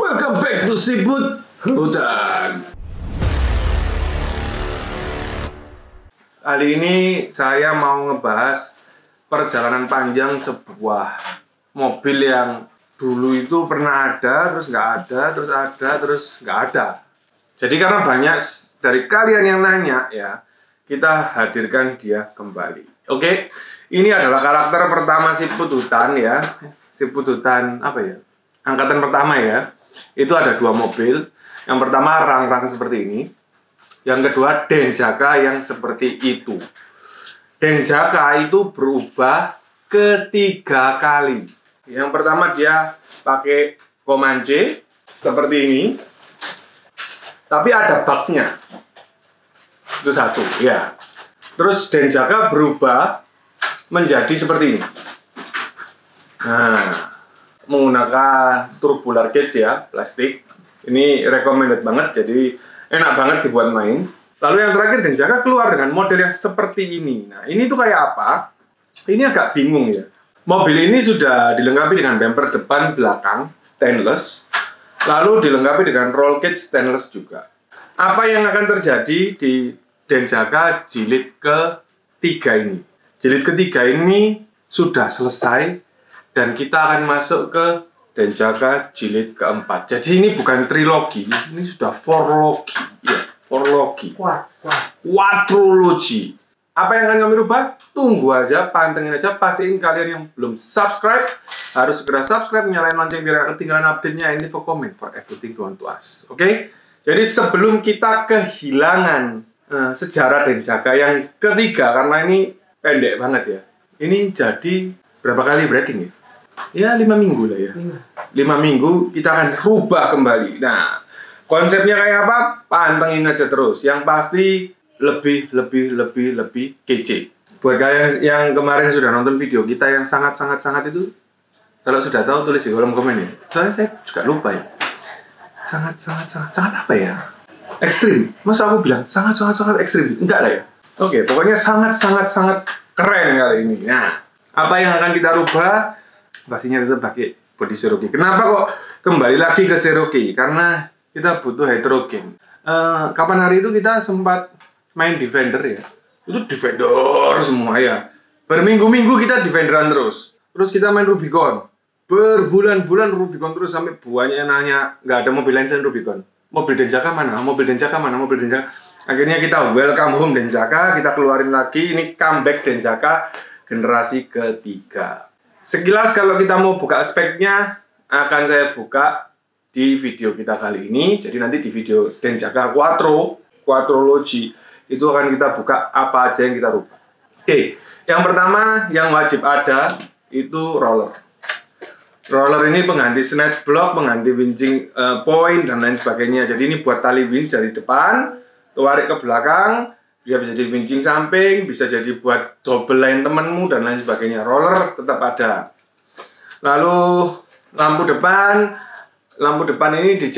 Welcome back to Siput Hutan. Kali ini saya mau ngebahas perjalanan panjang sebuah mobil yang dulu itu pernah ada, terus nggak ada, terus ada, terus nggak ada. Jadi karena banyak dari kalian yang nanya ya, kita hadirkan dia kembali. Oke, ini adalah karakter pertama Siput Hutan ya. Siput Hutan apa ya? Angkatan pertama ya. Itu ada dua mobil. Yang pertama rang-rang seperti ini. Yang kedua Denjaka yang seperti itu. Denjaka itu berubah ketiga kali. Yang pertama dia pakai Comanche seperti ini. Tapi ada boxnya. Itu satu ya. Terus Denjaka berubah menjadi seperti ini. Nah, menggunakan tubular cage ya, plastik. Ini recommended banget, jadi enak banget dibuat main. Lalu yang terakhir Denjaka keluar dengan model yang seperti ini. Nah, ini tuh kayak apa? Ini agak bingung ya. Mobil ini sudah dilengkapi dengan bumper depan belakang stainless, lalu dilengkapi dengan roll cage stainless juga. Apa yang akan terjadi di Denjaka jilid ketiga ini? Jilid ketiga ini sudah selesai dan kita akan masuk ke Denjaka jilid keempat. Jadi ini bukan trilogi, ini sudah fourlogi. Ya, fourlogi. Quadrologi. Apa yang akan kami rubah? Tunggu aja, pantengin aja. Pastiin kalian yang belum subscribe harus segera subscribe, nyalain lonceng biar gak ketinggalan update-nya. And leave a comment for everything going to us. Oke? Jadi sebelum kita kehilangan sejarah Denjaka yang ketiga, karena ini pendek banget ya. Ini jadi berapa kali breaking ya? Ya 5 minggu lah ya. 5 minggu kita akan rubah kembali. Nah, konsepnya kayak apa? Pantengin aja terus. Yang pasti lebih kece. Buat kalian yang kemarin sudah nonton video kita yang sangat itu, kalau sudah tahu tulis di kolom komen ya. Soalnya saya juga lupa ya. Sangat apa ya? Ekstrim. Masa aku bilang sangat ekstrim? Enggak lah ya. Oke, pokoknya sangat keren kali ini. Nah, apa yang akan kita rubah? Pastinya tetap pakai body Cherokee. Kenapa kok kembali lagi ke Cherokee? Karena kita butuh heterogen. Kapan hari itu kita sempat main Defender ya. Itu Defender semua ya. Berminggu-minggu kita Defenderan terus. Terus kita main Rubicon. Berbulan-bulan Rubicon terus sampai buahnya nanya, nggak ada mobil lain selain Rubicon. Mobil Denjaka mana? Mobil Denjaka mana? Mobil Denjaka. Akhirnya kita welcome home Denjaka. Kita keluarin lagi. Ini comeback Denjaka generasi ketiga. Sekilas kalau kita mau buka speknya akan saya buka di video kita kali ini. Jadi nanti di video Denjaka Quadrologi itu akan kita buka apa aja yang kita rubah. Oke, yang pertama yang wajib ada itu roller. Roller ini pengganti snatch block, pengganti winching point dan lain sebagainya. Jadi ini buat tali winch dari depan, tarik ke belakang. Dia bisa jadi winching samping, bisa jadi buat double line temenmu dan lain sebagainya. Roller tetap ada. Lalu lampu depan ini di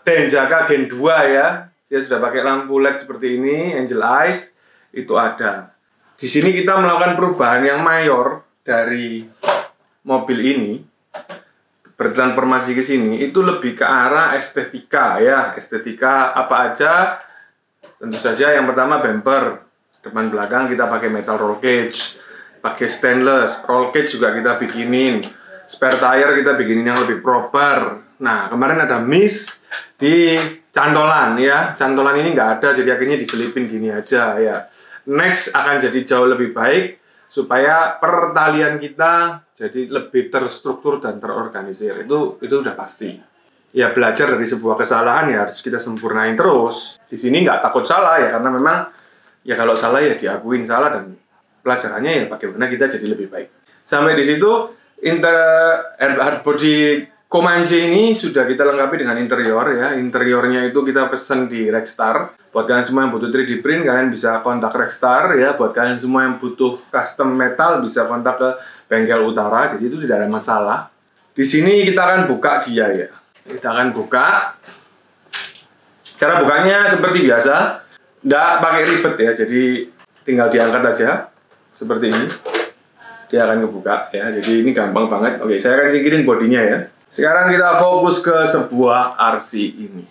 Denjaka Gen 2 ya. Dia sudah pakai lampu LED seperti ini, Angel Eyes itu ada. Di sini kita melakukan perubahan yang mayor dari mobil ini. Bertransformasi ke sini itu lebih ke arah estetika ya. Estetika apa aja? Tentu saja yang pertama bumper depan belakang kita pakai metal roll cage, pakai stainless. Roll cage juga kita bikinin. Spare tire kita bikinin yang lebih proper. Nah, kemarin ada miss di cantolan ya. Cantolan ini nggak ada, jadi akhirnya diselipin gini aja ya. Next akan jadi jauh lebih baik supaya pertalian kita jadi lebih terstruktur dan terorganisir. Itu udah pasti. Ya belajar dari sebuah kesalahan ya harus kita sempurnain terus. Di sini nggak takut salah ya, karena memang ya kalau salah ya diakuin salah dan pelajarannya ya bagaimana kita jadi lebih baik. Sampai di situ hard body Comanche ini sudah kita lengkapi dengan interior ya. Interiornya itu kita pesan di Rexstar. Buat kalian semua yang butuh 3D print kalian bisa kontak Rexstar ya. Buat kalian semua yang butuh custom metal bisa kontak ke Bengkel Utara. Jadi itu tidak ada masalah. Di sini kita akan buka dia ya. Kita akan buka. Cara bukanya seperti biasa, nggak pakai ribet ya, jadi tinggal diangkat aja seperti ini. Dia akan kebuka ya, jadi ini gampang banget. Oke, saya akan singkirin bodinya ya. Sekarang kita fokus ke sebuah RC ini.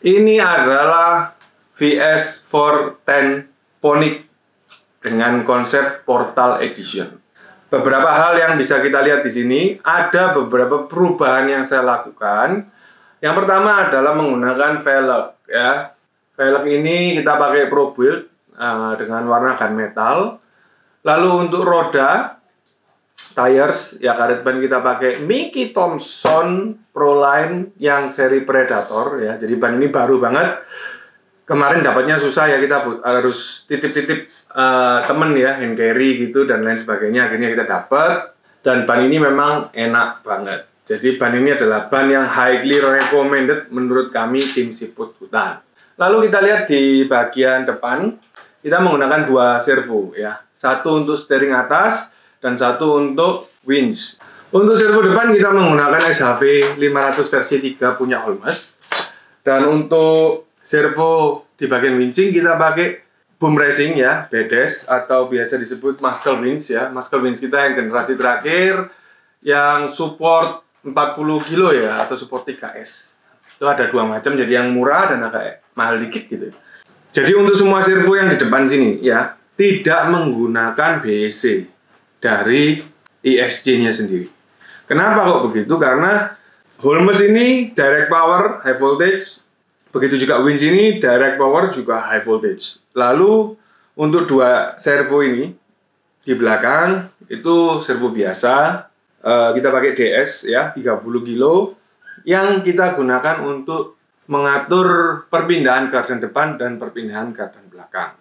Ini adalah VS 410 Ponic dengan konsep Portal Edition. Beberapa hal yang bisa kita lihat di sini, ada beberapa perubahan yang saya lakukan. Yang pertama adalah menggunakan velg, ya. Velg ini kita pakai Pro Build dengan warna gunmetal. Lalu untuk roda, tires, ya karet ban kita pakai Mickey Thompson Proline yang seri Predator, ya. Jadi ban ini baru banget. Kemarin dapatnya susah ya, kita harus titip-titip temen ya, hand carry gitu dan lain sebagainya. Akhirnya kita dapat, dan ban ini memang enak banget. Jadi ban ini adalah ban yang highly recommended menurut kami tim Siput Hutan. Lalu kita lihat di bagian depan, kita menggunakan dua servo ya. Satu untuk steering atas dan satu untuk winch. Untuk servo depan kita menggunakan SHV 500 versi 3 punya Holmes. Dan untuk servo di bagian winching kita pakai Boom Racing ya, BDS atau biasa disebut Muscle Winch ya. Muscle Winch kita yang generasi terakhir yang support 40 kilo ya, atau support 3S. Itu ada dua macam, jadi yang murah dan agak mahal dikit gitu. Jadi untuk semua servo yang di depan sini ya, tidak menggunakan BEC dari ISC-nya sendiri. Kenapa kok begitu? Karena Holmes ini direct power, high voltage. Begitu juga winch ini direct power juga high voltage. Lalu untuk dua servo ini di belakang itu servo biasa, kita pakai DS ya 30 kilo yang kita gunakan untuk mengatur perpindahan gardan depan dan perpindahan gardan belakang.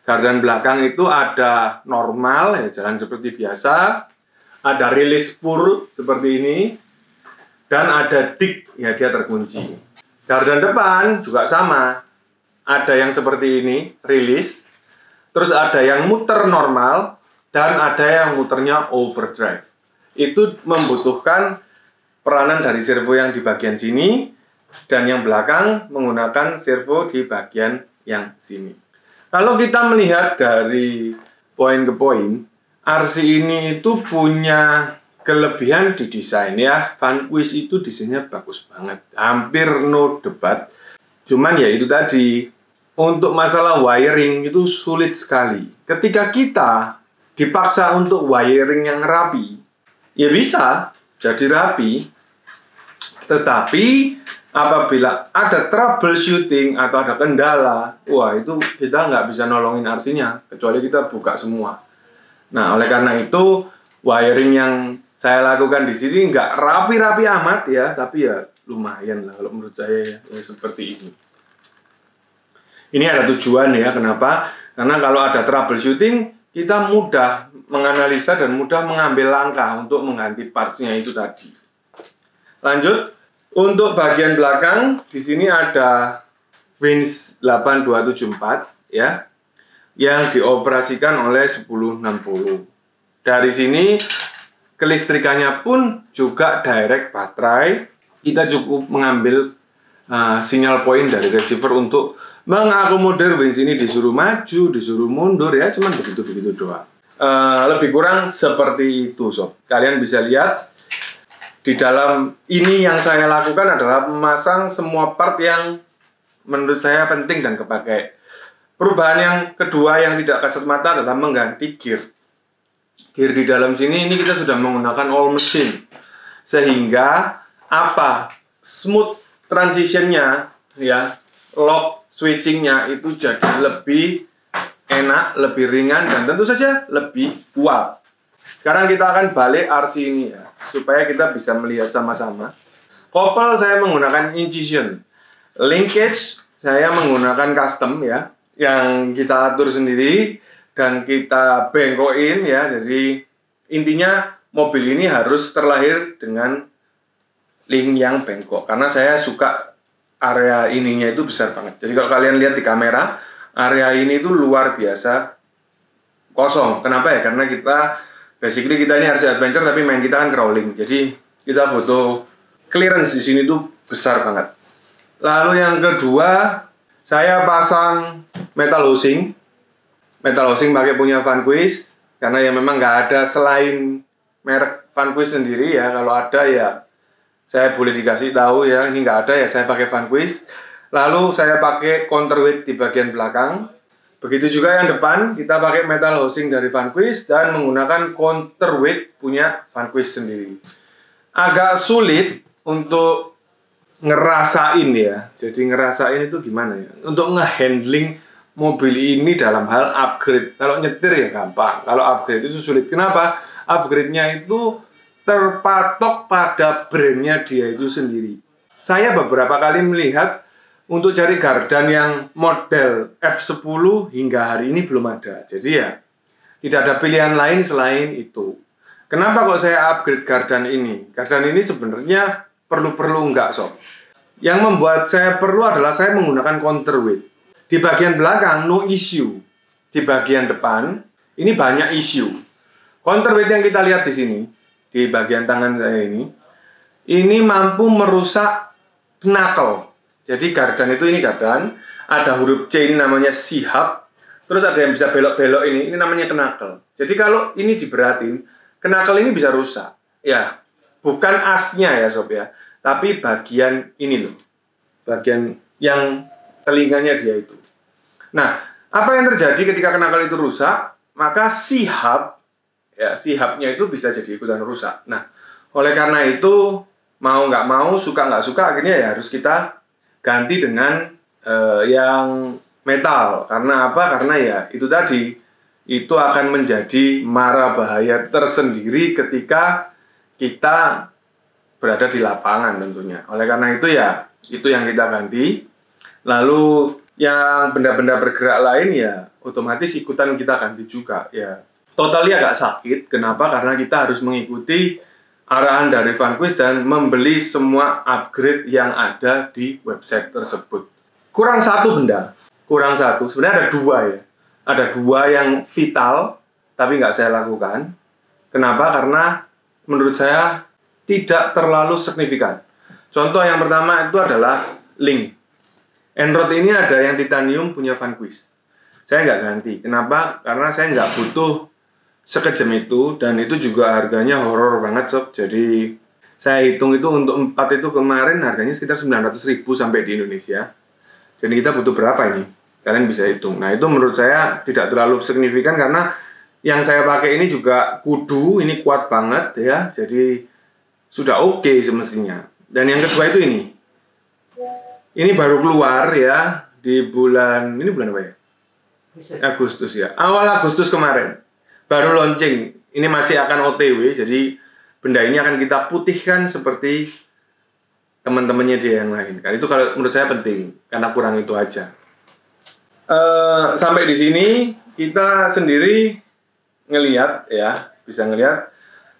Gardan belakang itu ada normal ya, jalan seperti biasa, ada release spur seperti ini, dan ada dig ya, dia terkunci. Gardan depan juga sama, ada yang seperti ini, release, terus ada yang muter normal, dan ada yang muternya overdrive. Itu membutuhkan peranan dari servo yang di bagian sini, dan yang belakang menggunakan servo di bagian yang sini. Kalau kita melihat dari poin ke poin, RC ini itu punya kelebihan di desain ya. Vanquish itu desainnya bagus banget, hampir no debat. Cuman ya itu tadi, untuk masalah wiring itu sulit sekali. Ketika kita dipaksa untuk wiring yang rapi, ya bisa jadi rapi, tetapi apabila ada troubleshooting atau ada kendala, wah itu kita nggak bisa nolongin RC-nya, kecuali kita buka semua. Nah, oleh karena itu, wiring yang saya lakukan di sini nggak rapi-rapi amat ya, tapi ya lumayan lah kalau menurut saya ya, seperti ini. Ini ada tujuan ya, kenapa? Karena kalau ada troubleshooting, kita mudah menganalisa dan mudah mengambil langkah untuk mengganti parts-nya itu tadi. Lanjut, untuk bagian belakang di sini ada winch 8274 ya, yang dioperasikan oleh 1060. Dari sini kelistrikannya pun juga direct baterai. Kita cukup mengambil sinyal point dari receiver untuk mengakomodir winch ini, disuruh maju, disuruh mundur ya, cuman begitu-begitu doang. Lebih kurang seperti itu sob. Kalian bisa lihat di dalam ini yang saya lakukan adalah memasang semua part yang menurut saya penting dan kepakai. Perubahan yang kedua yang tidak kasat mata adalah mengganti gear. Gear di dalam sini ini kita sudah menggunakan all machine, sehingga apa, smooth transitionnya ya, lock switchingnya itu jadi lebih enak, lebih ringan, dan tentu saja lebih kuat. Sekarang kita akan balik RC ini ya, supaya kita bisa melihat sama-sama. Couple saya menggunakan incision, linkage saya menggunakan custom ya, yang kita atur sendiri dan kita bengkokin ya. Jadi intinya mobil ini harus terlahir dengan link yang bengkok, karena saya suka area ininya itu besar banget. Jadi kalau kalian lihat di kamera, area ini itu luar biasa kosong. Kenapa ya? Karena kita basically kita ini RC adventure tapi main kita kan crawling. Jadi kita butuh clearance di sini tuh besar banget. Lalu yang kedua, saya pasang metal housing. Metal housing pakai punya Vanquish, karena ya memang nggak ada selain merek Vanquish sendiri ya. Kalau ada ya Saya boleh dikasih tahu ya, ini nggak ada ya, saya pakai Vanquish. Lalu saya pakai counterweight di bagian belakang. Begitu juga yang depan, kita pakai metal housing dari Vanquish dan menggunakan counterweight punya Vanquish sendiri. Agak sulit untuk ngerasain ya. Jadi ngerasain itu gimana ya? Untuk ngehandling mobil ini dalam hal upgrade. Kalau nyetir ya gampang. Kalau upgrade itu sulit. Kenapa? Upgrade-nya itu terpatok pada brandnya dia itu sendiri. Saya beberapa kali melihat untuk cari gardan yang model F10 hingga hari ini belum ada. Jadi ya tidak ada pilihan lain selain itu. Kenapa kok saya upgrade gardan ini? Gardan ini sebenarnya perlu-perlu enggak sob. Yang membuat saya perlu adalah saya menggunakan counterweight. Di bagian belakang no issue. Di bagian depan ini banyak issue. Counterweight yang kita lihat di sini, di bagian tangan saya ini mampu merusak knuckle. Jadi gardan itu ini gardan, ada huruf C ini namanya C-hub, terus ada yang bisa belok-belok ini namanya knuckle. Jadi kalau ini diberatin, knuckle ini bisa rusak. Ya, bukan asnya ya sob ya, tapi bagian ini loh, bagian yang telinganya dia itu. Nah, apa yang terjadi ketika knuckle itu rusak? Maka C-hub, ya C-hubnya itu bisa jadi ikutan rusak. Nah, oleh karena itu mau nggak mau, suka nggak suka, akhirnya ya harus kita ganti dengan yang metal. Karena apa? Karena ya itu tadi, itu akan menjadi mara bahaya tersendiri ketika kita berada di lapangan tentunya. Oleh karena itu ya, itu yang kita ganti. Lalu yang benda-benda bergerak lain ya otomatis ikutan kita ganti juga ya. Totalnya agak sakit. Kenapa? Karena kita harus mengikuti arahan dari Vanquish dan membeli semua upgrade yang ada di website tersebut. Kurang satu benda. Kurang satu. Sebenarnya ada dua ya. Ada dua yang vital, tapi nggak saya lakukan. Kenapa? Karena menurut saya tidak terlalu signifikan. Contoh yang pertama itu adalah link. Enrod ini ada yang titanium punya Vanquish. Saya nggak ganti. Kenapa? Karena saya nggak butuh sekejam itu, dan itu juga harganya horor banget sob. Jadi saya hitung itu untuk 4 itu kemarin harganya sekitar 900.000 sampai di Indonesia. Jadi kita butuh berapa ini? Kalian bisa hitung. Nah itu menurut saya tidak terlalu signifikan karena yang saya pakai ini juga kudu, ini kuat banget ya. Jadi sudah oke semestinya. Dan yang kedua itu ini. Ini baru keluar ya di bulan, ini bulan apa ya? Agustus ya. Awal Agustus kemarin. Baru launching, ini masih akan OTW, jadi benda ini akan kita putihkan seperti teman-temannya dia yang lain. Kan itu kalau menurut saya penting, karena kurang itu aja. Sampai di sini kita sendiri ngelihat ya, bisa ngelihat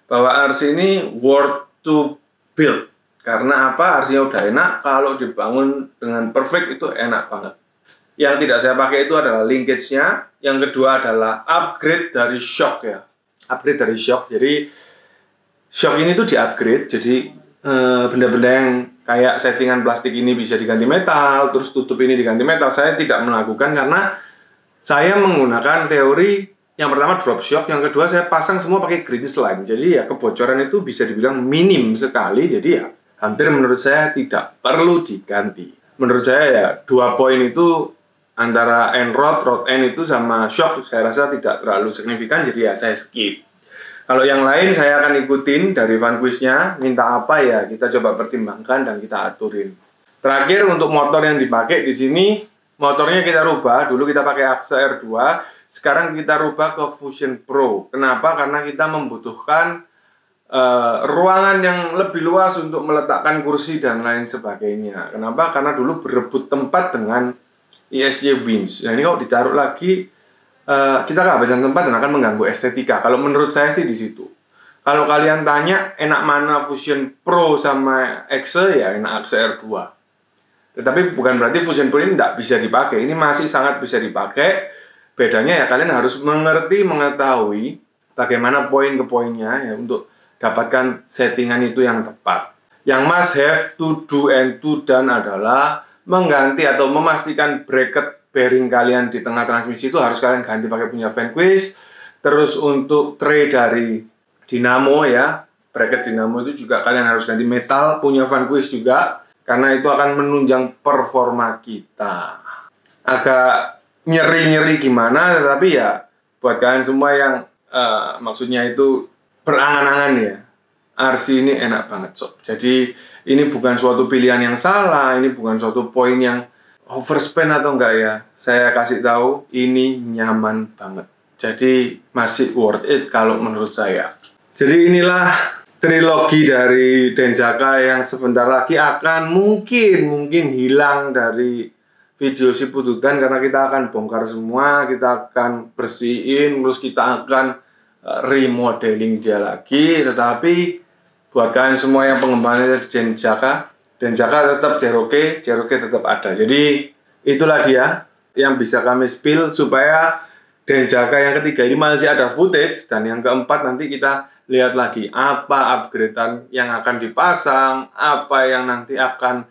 bahwa RC ini worth to build. Karena apa? RC-nya udah enak, kalau dibangun dengan perfect itu enak banget. Yang tidak saya pakai itu adalah linkage-nya. Yang kedua adalah upgrade dari shock ya. Upgrade dari shock. Jadi shock ini tuh di-upgrade. Jadi benda-benda yang kayak settingan plastik ini bisa diganti metal, terus tutup ini diganti metal. Saya tidak melakukan karena saya menggunakan teori yang pertama drop shock, yang kedua saya pasang semua pakai green slime. Jadi ya kebocoran itu bisa dibilang minim sekali. Jadi ya hampir menurut saya tidak perlu diganti. Menurut saya ya 2 poin itu antara end-rod, rod end itu sama shock saya rasa tidak terlalu signifikan, jadi ya saya skip. Kalau yang lain saya akan ikutin dari Vanquish-nya, minta apa ya kita coba pertimbangkan dan kita aturin. Terakhir untuk motor yang dipakai di sini, motornya kita rubah. Dulu kita pakai Axe R2, sekarang kita rubah ke Fusion Pro. Kenapa? Karena kita membutuhkan ruangan yang lebih luas untuk meletakkan kursi dan lain sebagainya. Kenapa? Karena dulu berebut tempat dengan ISY Winch. Nah ini kalau ditaruh lagi, kita kehabisan tempat dan akan mengganggu estetika. Kalau menurut saya sih di situ. Kalau kalian tanya enak mana Fusion Pro sama Axe, ya enak Axe R2. Tetapi bukan berarti Fusion Pro ini tidak bisa dipakai. Ini masih sangat bisa dipakai. Bedanya ya kalian harus mengetahui bagaimana poin ke poinnya ya untuk dapatkan settingan itu yang tepat. Yang must have to do and to done adalah mengganti atau memastikan bracket bearing kalian di tengah transmisi itu harus kalian ganti pakai punya Vanquish. Terus untuk tray dari dinamo ya, bracket dinamo itu juga kalian harus ganti metal, punya Vanquish juga, karena itu akan menunjang performa kita. Agak nyeri-nyeri gimana, tetapi ya buat kalian semua yang maksudnya itu berangan-angan ya, RC ini enak banget sob. Jadi ini bukan suatu pilihan yang salah, ini bukan suatu poin yang overspend atau enggak ya. Saya kasih tahu ini nyaman banget. Jadi masih worth it kalau menurut saya. Jadi inilah trilogi dari Denzaka yang sebentar lagi akan mungkin hilang dari video Shippuden, karena kita akan bongkar semua, kita akan bersihin, terus kita akan remodeling dia lagi. Tetapi buat kalian semua yang pengembangannya Denzaka tetap Cherokee tetap ada. Jadi itulah dia yang bisa kami spill supaya Denzaka yang ketiga ini masih ada footage, dan yang keempat nanti kita lihat lagi apa upgradean yang akan dipasang, apa yang nanti akan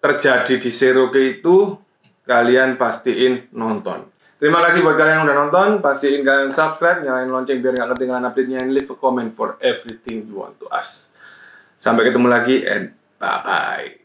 terjadi di Cherokee itu, kalian pastiin nonton. Terima kasih buat kalian yang udah nonton, pastiin kalian subscribe, nyalain lonceng biar nggak ketinggalan update-nya, and leave a comment for everything you want to ask. Sampai ketemu lagi and bye-bye.